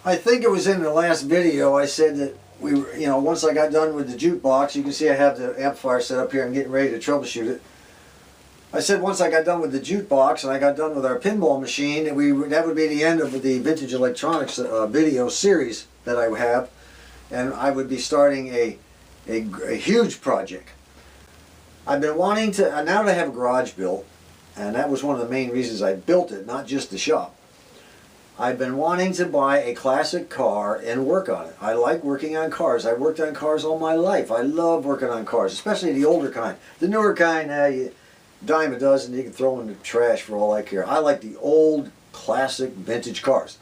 I think it was in the last video I said that we were, once I got done with the jukebox, you can see I have the amplifier set up here. I'm getting ready to troubleshoot it. I said once I got done with the jukebox and I got done with our pinball machine, that would be the end of the Vintage Electronics video series that I have, and I would be starting a huge project. I've been wanting to, now that I have a garage built, and that was one of the main reasons I built it, not just the shop. I've been wanting to buy a classic car and work on it. I like working on cars. I worked on cars all my life. I love working on cars, especially the older kind. The newer kind, you dime a dozen, you can throw in the trash for all I care. I like the old, classic, vintage cars.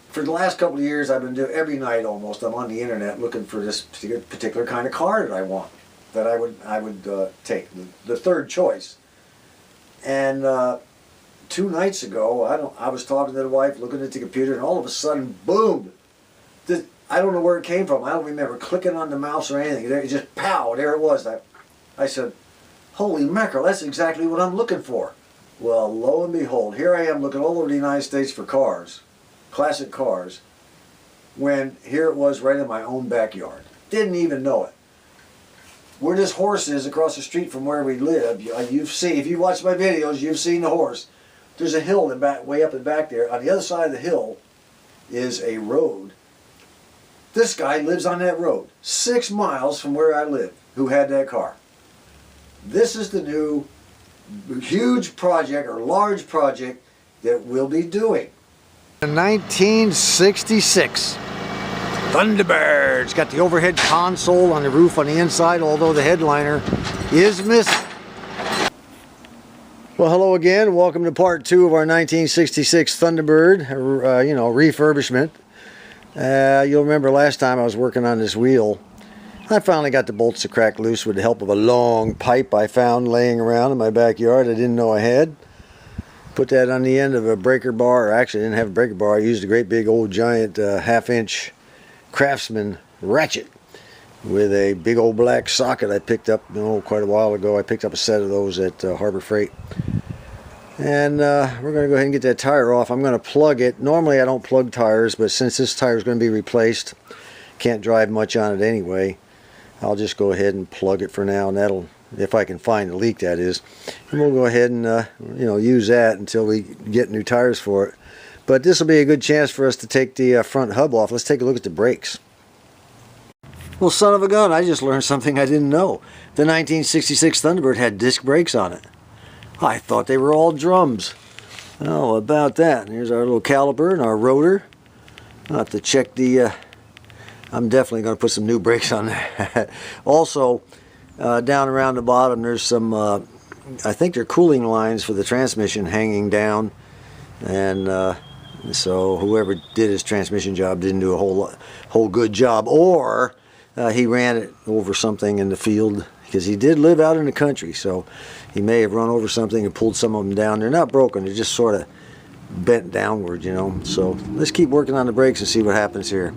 For the last couple of years, I've been doing, every night almost, I'm on the internet looking for this particular kind of car that I want, that I would take, the third choice. And 2 nights ago, I was talking to the wife, looking at the computer, and all of a sudden, boom! I don't know where it came from. I don't remember clicking on the mouse or anything. It just, pow, there it was. I said, holy mackerel, that's exactly what I'm looking for. Well, lo and behold, here I am looking all over the United States for cars, classic cars, when here it was right in my own backyard. Didn't even know it. Where this horse is across the street from where we live, if you watch my videos, you've seen the horse. There's a hill way up and back there. On the other side of the hill is a road. This guy lives on that road, 6 miles from where I live, who had that car. This is the new huge project, or large project, that we'll be doing. A 1966 Thunderbird. It's got the overhead console on the roof on the inside, although the headliner is missing. Well, hello again. Welcome to part 2 of our 1966 Thunderbird, refurbishment. You'll remember last time I was working on this wheel. I finally got the bolts to crack loose with the help of a long pipe I found laying around in my backyard I didn't know I had. Put that on the end of a breaker bar. Actually, I didn't have a breaker bar. I used a great big old giant half-inch Craftsman ratchet with a big old black socket I picked up quite a while ago. I picked up a set of those at Harbor Freight. And we're going to go ahead and get that tire off. I'm going to plug it. Normally I don't plug tires, but since this tire is going to be replaced, can't drive much on it anyway, I'll just go ahead and plug it for now, and that'll, if I can find the leak, that is. And we'll go ahead and use that until we get new tires for it. But this will be a good chance for us to take the front hub off. Let's take a look at the brakes. Well, son of a gun, I just learned something I didn't know. The 1966 Thunderbird had disc brakes on it. I thought they were all drums. Oh, about that. Here's our little caliper and our rotor. I'll have to check the... I'm definitely going to put some new brakes on that. Also, down around the bottom, there's some... I think they're cooling lines for the transmission hanging down. And so whoever did his transmission job didn't do a whole good job. Or... he ran it over something in the field, because he did live out in the country, so he may have run over something and pulled some of them down. They're not broken, they're just sort of bent downward, So let's keep working on the brakes and see what happens here.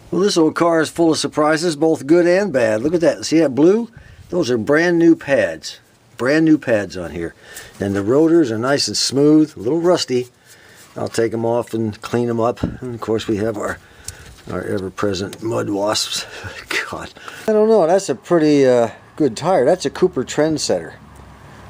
Well, this old car is full of surprises, both good and bad. Look at that. See that blue? Those are brand new pads. Brand new pads on here. And the rotors are nice and smooth, a little rusty. I'll take them off and clean them up. And of course we have our ever-present mud wasps. God. I don't know, that's a pretty good tire. That's a Cooper Trendsetter.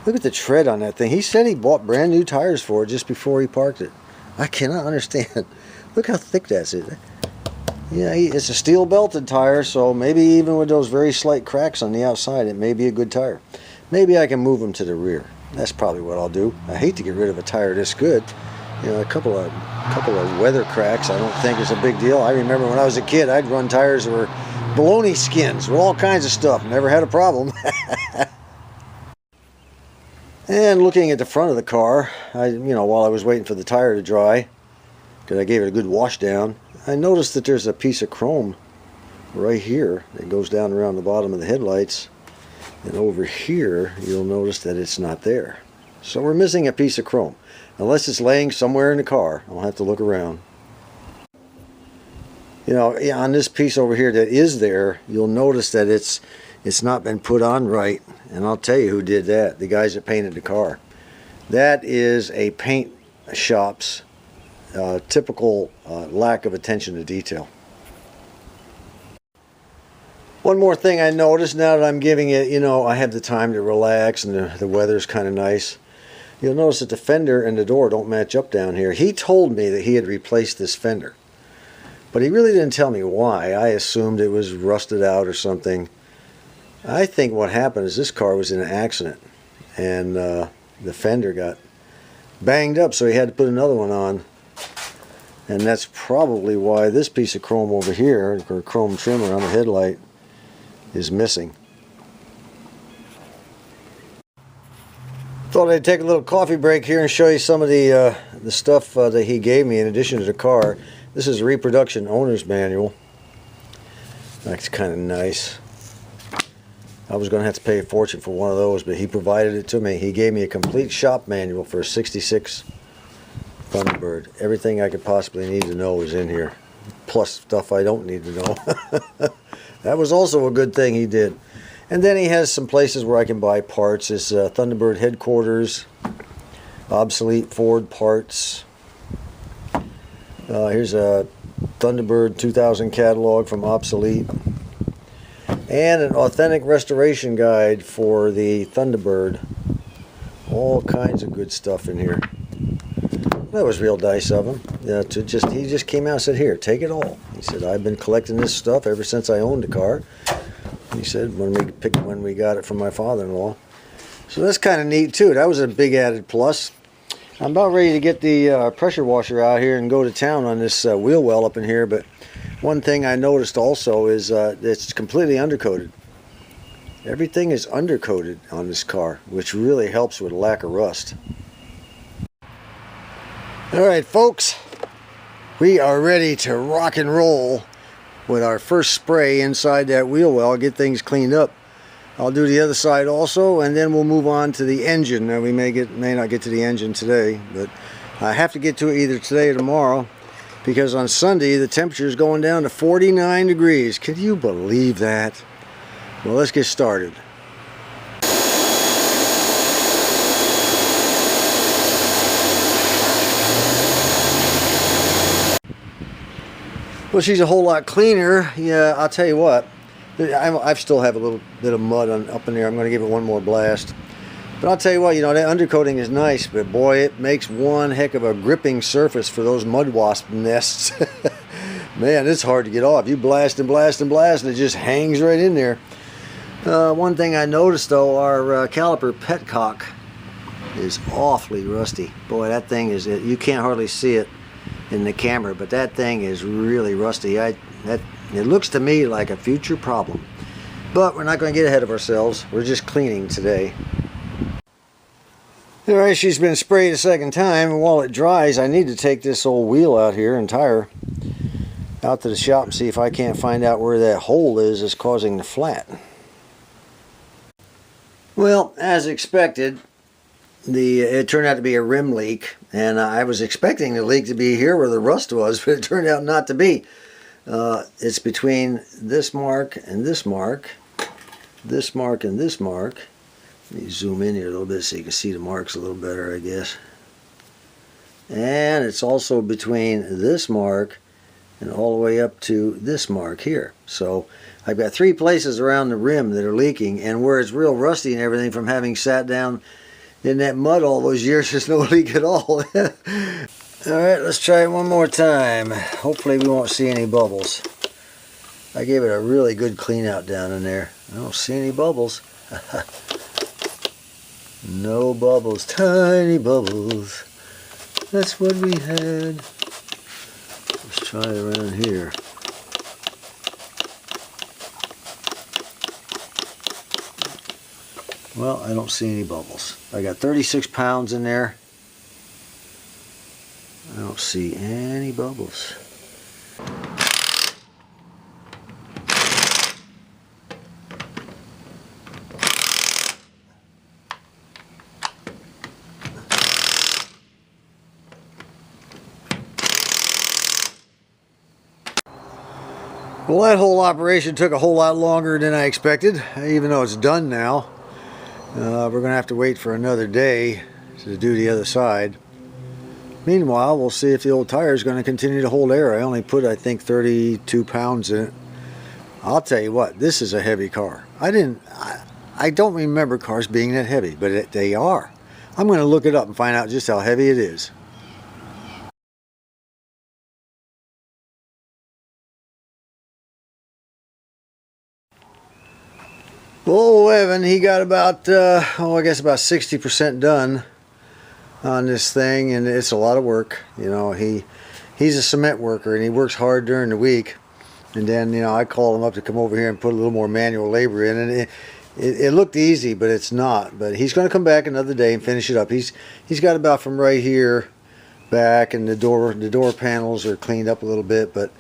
Look at the tread on that thing. He said he bought brand new tires for it just before he parked it. I cannot understand. Look how thick that's. Yeah, it's a steel belted tire, so maybe even with those very slight cracks on the outside, it may be a good tire. Maybe I can move them to the rear. That's probably what I'll do. I hate to get rid of a tire this good. A couple of weather cracks I don't think is a big deal. I remember when I was a kid, I'd run tires that were bologna skins with all kinds of stuff. Never had a problem. And looking at the front of the car, while I was waiting for the tire to dry, because I gave it a good wash down, I noticed that there's a piece of chrome right here that goes down around the bottom of the headlights. And over here, you'll notice that it's not there. So we're missing a piece of chrome. Unless it's laying somewhere in the car, I'll have to look around. On this piece over here that is there, you'll notice that it's not been put on right. And I'll tell you who did that. The guys that painted the car. That is a paint shop's typical lack of attention to detail. One more thing I noticed now that I'm giving it, you know, I have the time to relax and the weather's kind of nice. You'll notice that the fender and the door don't match up down here. He told me that he had replaced this fender, but he really didn't tell me why. I assumed it was rusted out or something. I think what happened is this car was in an accident, and the fender got banged up, so he had to put another one on. And that's probably why this piece of chrome over here, or chrome trimmer on the headlight, is missing. Thought I'd take a little coffee break here and show you some of the stuff that he gave me in addition to the car. This is a reproduction owner's manual. That's kind of nice. I was going to have to pay a fortune for one of those, but he provided it to me. He gave me a complete shop manual for a 66 Thunderbird. Everything I could possibly need to know is in here, plus stuff I don't need to know. That was also a good thing he did. And then he has some places where I can buy parts. His Thunderbird headquarters, obsolete Ford parts. Here's a Thunderbird 2000 catalog from obsolete. And an authentic restoration guide for the Thunderbird. All kinds of good stuff in here. That was real nice of him. He just came out and said, "Here, take it all." He said, "I've been collecting this stuff ever since I owned a car." He said, when we got it from my father-in-law. So that's kind of neat too. That was a big added plus. I'm about ready to get the pressure washer out here and go to town on this wheel well up in here. But one thing I noticed also is it's completely undercoated. Everything is undercoated on this car, which really helps with a lack of rust. Alright folks, we are ready to rock and roll with our first spray inside that wheel well, get things cleaned up. I'll do the other side also, and then we'll move on to the engine. Now we may not get to the engine today, but I have to get to it either today or tomorrow, because on Sunday the temperature is going down to 49 degrees. Can you believe that? Well, let's get started. Well, she's a whole lot cleaner. Yeah, I'll tell you what. I still have a little bit of mud up in there. I'm going to give it one more blast. But I'll tell you what, you know, that undercoating is nice, but boy, it makes one heck of a gripping surface for those mud wasp nests. Man, it's hard to get off. You blast and blast and blast, and it just hangs right in there. One thing I noticed, though, our caliper petcock is awfully rusty. Boy, that thing is, you can't hardly see it in the camera, but that thing is really rusty. It looks to me like a future problem, but we're not going to get ahead of ourselves. We're just cleaning today. Alright, she's been sprayed a second time, and while it dries I need to take this old wheel out here and tire out to the shop and see if I can't find out where that hole is that's causing the flat. Well, as expected, it turned out to be a rim leak, and I was expecting the leak to be here where the rust was, but it turned out not to be. It's between this mark and this mark, this mark and this mark. Let me zoom in here a little bit so you can see the marks a little better, I guess. And it's also between this mark and all the way up to this mark here. So I've got 3 places around the rim that are leaking, and where it's real rusty and everything from having sat down in that mud all those years, there's no leak at all. Alright, let's try it one more time. Hopefully we won't see any bubbles. I gave it a really good clean out down in there. I don't see any bubbles. No bubbles, tiny bubbles. That's what we had. Let's try it around here. Well, I don't see any bubbles. I got 36 pounds in there. I don't see any bubbles. Well, that whole operation took a whole lot longer than I expected, even though it's done now. We're going to have to wait for another day to do the other side. Meanwhile, we'll see if the old tire is going to continue to hold air. I only put, I think, 32 pounds in it. I'll tell you what, this is a heavy car. I don't remember cars being that heavy, but they are. I'm going to look it up and find out just how heavy it is. Oh, Evan, he got about, I guess about 60% done on this thing, and it's a lot of work. You know, he's a cement worker, and he works hard during the week. And then, you know, I call him up to come over here and put a little more manual labor in, and it looked easy, but it's not. But he's going to come back another day and finish it up. He's got about from right here back, and the door panels are cleaned up a little bit, but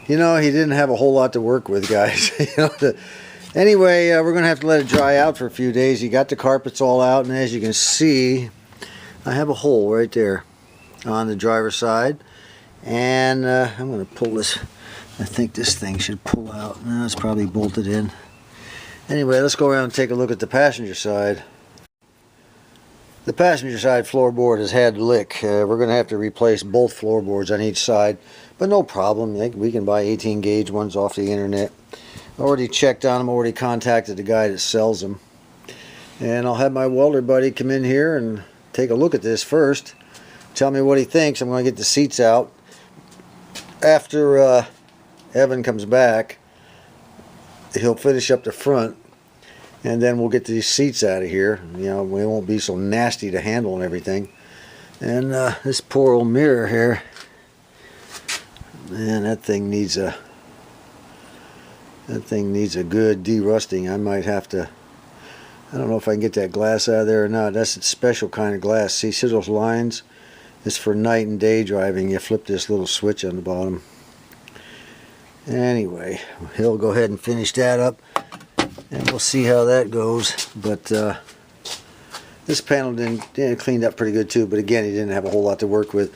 you know, he didn't have a whole lot to work with, guys. You know, anyway, we're going to have to let it dry out for a few days. He got the carpets all out, and as you can see, I have a hole right there on the driver's side, and I'm going to pull this. I think this thing should pull out. No, it's probably bolted in. Anyway, let's go around and take a look at the passenger side. The passenger side floorboard has had a lick. We're going to have to replace both floorboards on each side, but no problem. We can buy 18 gauge ones off the internet. Already checked on them, already contacted the guy that sells them. And I'll have my welder buddy come in here and take a look at this first. Tell me what he thinks. I'm going to get the seats out. After Evan comes back, he'll finish up the front, and then we'll get these seats out of here. You know, we won't be so nasty to handle and everything. And this poor old mirror here, man, that thing needs a good de-rusting. I might have to, I don't know if I can get that glass out of there or not. That's a special kind of glass. See those lines? It's for night and day driving. You flip this little switch on the bottom. Anyway, he'll go ahead and finish that up, and we'll see how that goes. But this panel didn't cleaned up pretty good too, but again, he didn't have a whole lot to work with.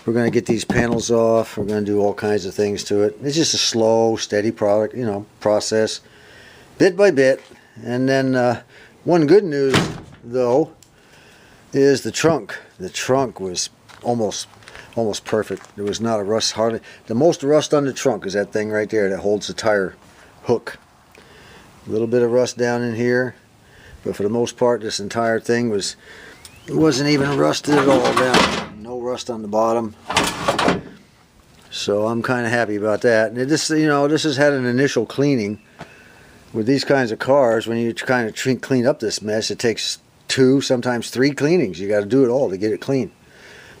We're going to get these panels off. We're going to do all kinds of things to it. It's just a slow, steady process, bit by bit. And then one good news, though, is the trunk. The trunk was almost perfect. There was not a rust, hardly. The most rust on the trunk is that thing right there that holds the tire hook. A little bit of rust down in here, but for the most part, this entire thing wasn't even rusted at all down. No rust on the bottom. So I'm kind of happy about that. And this has had an initial cleaning. With these kinds of cars, when you kind of clean up this mess, it takes 2, sometimes 3 cleanings. You got to do it all to get it clean.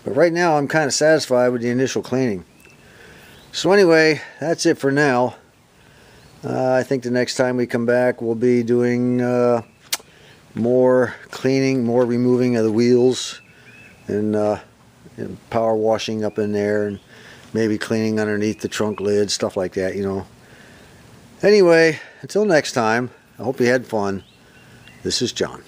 But right now, I'm kind of satisfied with the initial cleaning. So anyway, that's it for now. I think the next time we come back, we'll be doing more cleaning, more removing of the wheels, and power washing up in there, and maybe cleaning underneath the trunk lid, stuff like that, you know. Anyway, until next time, I hope you had fun. This is John.